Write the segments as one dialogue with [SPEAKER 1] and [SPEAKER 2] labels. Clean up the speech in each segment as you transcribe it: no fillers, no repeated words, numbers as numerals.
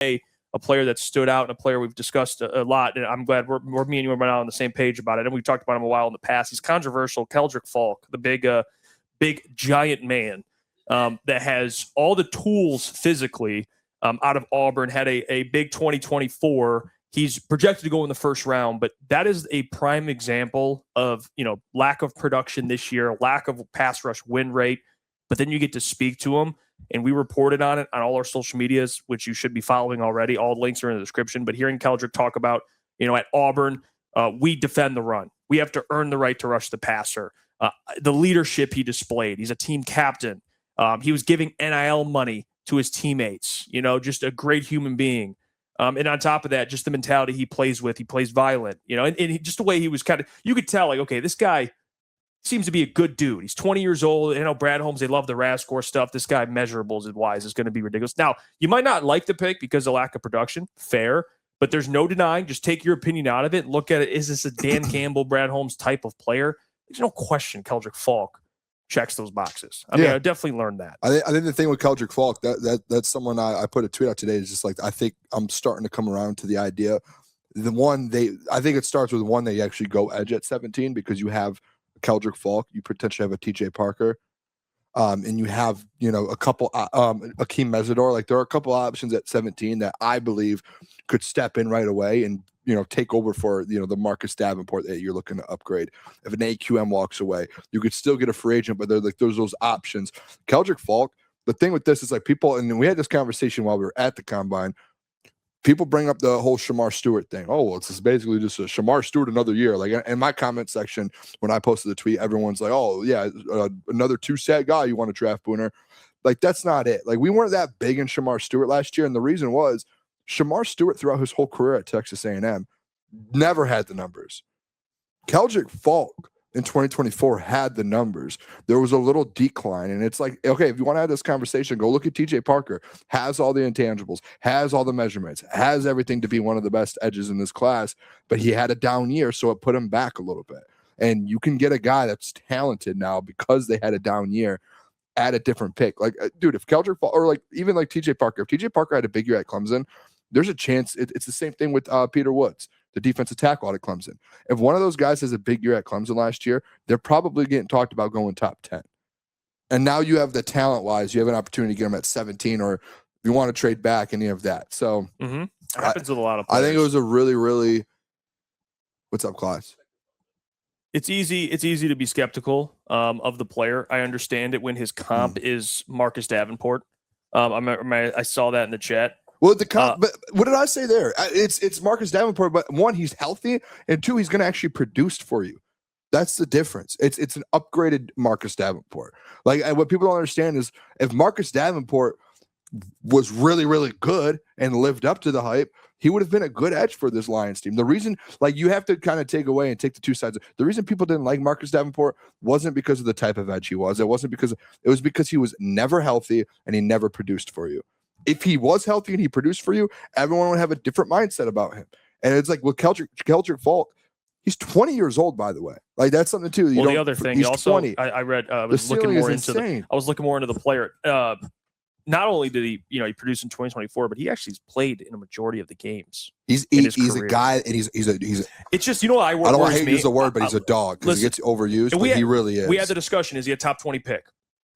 [SPEAKER 1] a player that stood out and a player we've discussed a lot, and I'm glad we're me and you are now on the same page about it. And we've talked about him a while in the past. He's controversial. Keldric Faulk, the big giant man that has all the tools physically out of Auburn, had a big 2024. He's projected to go in the first round, but that is a prime example of, lack of production this year, lack of pass rush win rate. But then you get to speak to him, and we reported on it on all our social medias, which you should be following already. All the links are in the description. But hearing Keldric talk about, at Auburn, we defend the run. We have to earn the right to rush the passer. The leadership he displayed. He's a team captain. He was giving NIL money to his teammates. Just a great human being. And on top of that, just the mentality he plays with. He plays violent. And just the way he was you could tell, okay, this guy seems to be a good dude. He's 20 years old. Brad Holmes, they love the RAS-score stuff. This guy, measurables-wise, is going to be ridiculous. Now, you might not like the pick because of lack of production. Fair. But there's no denying. Just take your opinion out of it. Look at it. Is this a Dan Campbell, Brad Holmes type of player? There's no question Keldric Faulk checks those boxes. I definitely learned that.
[SPEAKER 2] I think the thing with Keldric Faulk, that's someone I put a tweet out today, is just like, I think I'm starting to come around to the idea. I think it starts with one, they actually go edge at 17 because you have Keldric Faulk, you potentially have a TJ Parker, and you have a couple Akeem Mesidor. Like, there are a couple options at 17 that I believe could step in right away and take over for the Marcus Davenport that you're looking to upgrade. If an AQM walks away, you could still get a free agent, but there's those options. Keldric Faulk, the thing with this is, like, people, and we had this conversation while we were at the combine. People bring up the whole Shamar Stewart thing. Oh, well, it's basically just a Shamar Stewart another year. Like, in my comment section, when I posted the tweet, everyone's like, oh, yeah, another 2-stat guy you want to draft, Booner. Like, that's not it. Like, we weren't that big in Shamar Stewart last year, and the reason was Shamar Stewart, throughout his whole career at Texas A&M, never had the numbers. Keldric Faulk in 2024 had the numbers. There was a little decline, and it's like, okay, if you want to have this conversation, go look at TJ Parker. Has all the intangibles, has all the measurements, has everything to be one of the best edges in this class, but he had a down year, so it put him back a little bit. And you can get a guy that's talented now because they had a down year at a different pick. Like, dude, if Keldric Faulk, or like even like TJ Parker, if TJ Parker had a big year at Clemson, there's a chance. It's the same thing with Peter Woods, the defensive tackle out of Clemson. If one of those guys has a big year at Clemson last year, they're probably getting talked about going top 10. And now you have the talent-wise, you have an opportunity to get them at 17, or if you want to trade back, any of that. So
[SPEAKER 1] happens with a lot of players.
[SPEAKER 2] I think it was a really, really – what's up, Klotz?
[SPEAKER 1] It's easy to be skeptical of the player. I understand it when his comp is Marcus Davenport. I saw that in the chat.
[SPEAKER 2] Well, but what did I say there? It's Marcus Davenport, but one, he's healthy, and two, he's going to actually produce for you. That's the difference. It's an upgraded Marcus Davenport. Like, and what people don't understand is, if Marcus Davenport was really, really good and lived up to the hype, he would have been a good edge for this Lions team. The reason, like, you have to kind of take away and take the two sides. The reason people didn't like Marcus Davenport wasn't because of the type of edge he was. It was because he was never healthy and he never produced for you. If he was healthy and he produced for you, everyone would have a different mindset about him. And it's like, with Keldric Faulk, he's 20 years old, by the way. Like, that's something too.
[SPEAKER 1] The other thing, he's also 20. I read. I was looking more into the player. Not only did he produce in 2024, but he actually played in a majority of the games.
[SPEAKER 2] He's a guy, and he's a.
[SPEAKER 1] It's just, I don't want to hate
[SPEAKER 2] use the word, but he's a dog because he gets overused. But he really is.
[SPEAKER 1] We had the discussion: is he a top 20 pick?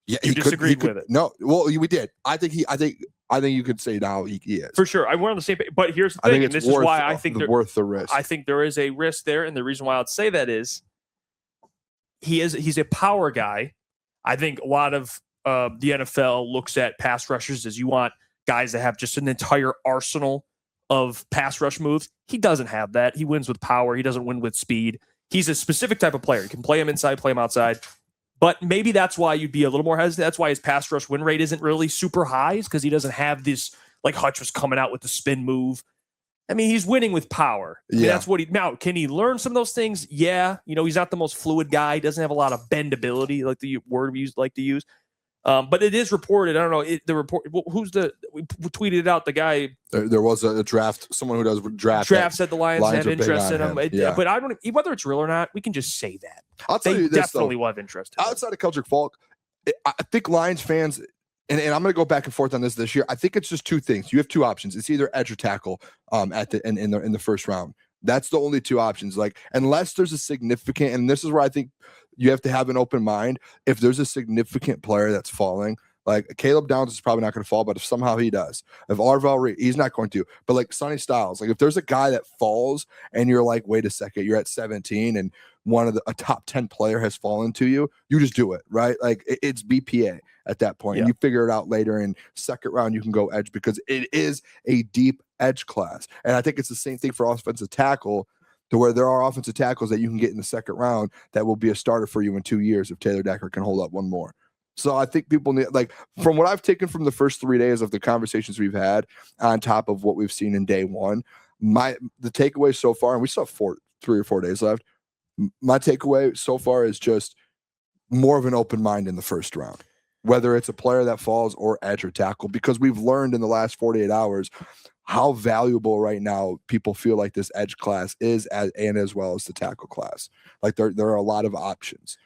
[SPEAKER 2] Yeah,
[SPEAKER 1] you disagreed with it.
[SPEAKER 2] No, well, we did. I think you could say now he is.
[SPEAKER 1] For sure. We're on the same page. But here's the thing, and this is why I think
[SPEAKER 2] worth the risk.
[SPEAKER 1] I think there is a risk there, and the reason why I'd say that is he's a power guy. I think a lot of the NFL looks at pass rushers as, you want guys that have just an entire arsenal of pass rush moves. He doesn't have that. He wins with power. He doesn't win with speed. He's a specific type of player. You can play him inside, play him outside. But maybe that's why you'd be a little more hesitant. That's why his pass rush win rate isn't really super high, is because he doesn't have this, like Hutch was coming out with the spin move. I mean, he's winning with power. That's what now, can he learn some of those things? Yeah. He's not the most fluid guy. He doesn't have a lot of bendability, like the word we like to use. But it is reported. I don't know. We tweeted it out. The guy.
[SPEAKER 2] There was a draft. Someone who does draft
[SPEAKER 1] said the Lions have interest in him. But I don't. Whether it's real or not, we can just say that.
[SPEAKER 2] I'll tell you this,
[SPEAKER 1] definitely will have interest.
[SPEAKER 2] Outside of Keldric Faulk, I think Lions fans, and I'm going to go back and forth on this year. I think it's just two things. You have two options. It's either edge or tackle in the first round. That's the only two options. Like, unless there's a significant, and this is where I think you have to have an open mind. If there's a significant player that's falling, like Caleb Downs is probably not going to fall, but if somehow he does, if Arvell Reed, he's not going to. But like Sonny Styles, like if there's a guy that falls and you're like, wait a second, you're at 17 and a top 10 player has fallen to you, you just do it, right? Like it's BPA at that point. And you figure it out later in second round, you can go edge because it is a deep edge class. And I think it's the same thing for offensive tackle, to where there are offensive tackles that you can get in the second round that will be a starter for you in 2 years if Taylor Decker can hold up one more. So I think people need, like, from what I've taken from the first 3 days of the conversations we've had on top of what we've seen in day one, the takeaway so far, and we still have 3 or 4 days left, my takeaway so far is just more of an open mind in the first round, whether it's a player that falls or edge or tackle, because we've learned in the last 48 hours how valuable right now people feel like this edge class is, and as well as the tackle class. Like there are a lot of options.